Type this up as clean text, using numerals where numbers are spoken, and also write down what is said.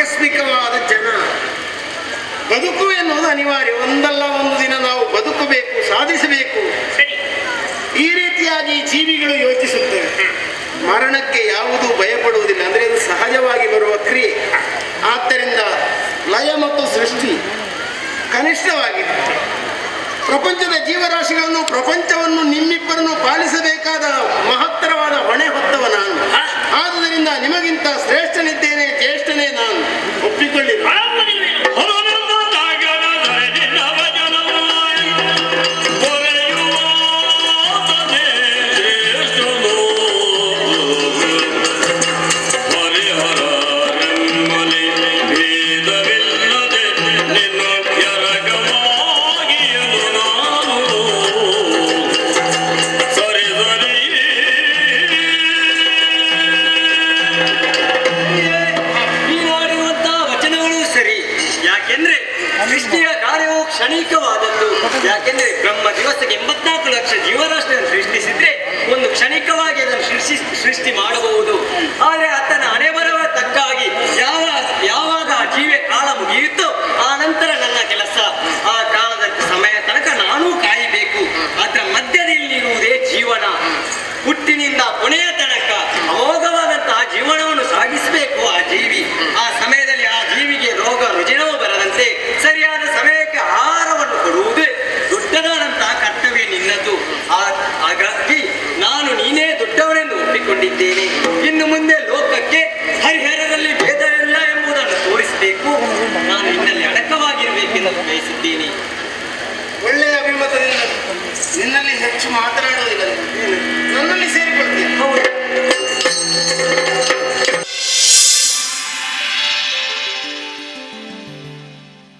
ಆಕಸ್ಮಿಕವಾದ ಜನ. ಬದುಕು ಎನ್ನುವುದು ಅನಿವಾರ್ಯ. ಒಂದಲ್ಲ ಒಂದು ದಿನ ನಾವು ಬದುಕಬೇಕು, ಸಾಧಿಸಬೇಕು. ಈ ರೀತಿಯಾಗಿ ಜೀವಿಗಳು ಯೋಚಿಸುತ್ತವೆ. ಮರಣಕ್ಕೆ ಯಾವುದೂ ಭಯಪಡುವುದಿಲ್ಲ, ಅಂದರೆ ಅದು ಸಹಜವಾಗಿ ಬರುವ ಕ್ರಿಯೆ. ಆದ್ದರಿಂದ ಲಯ ಮತ್ತು ಸೃಷ್ಟಿ ಕನಿಷ್ಠವಾಗಿದೆ. ಪ್ರಪಂಚದ ಜೀವರಾಶಿಗಳನ್ನು, ಪ್ರಪಂಚವನ್ನು, ನಿಮ್ಮಿಬ್ಬರನ್ನು ಪಾಲಿಸಬೇಕಾದ ಮಹತ್ತರವಾದ ಹೊಣೆ ಹೊತ್ತವ ನಾನು. ಆದುದರಿಂದ ನಿಮಗಿಂತ ಶ್ರೇಷ್ಠನಿದ್ದೇನೆ, ಜ್ಯೇಷ್ಠನೇ ನಾನು. ಒಪ್ಪಿಕೊಳ್ಳಿ. ಕ್ಷಣಿಕವಾದದ್ದು. ಯಾಕೆಂದ್ರೆ ಬ್ರಹ್ಮ ದಿವಸಕ್ಕೆ 84 ಲಕ್ಷ ಜೀವರಾಶಿಯನ್ನು ಸೃಷ್ಟಿಸಿದ್ರೆ ಒಂದು ಕ್ಷಣಿಕವಾಗಿ ಅದನ್ನು ಸೃಷ್ಟಿ ಮಾಡಬಹುದು.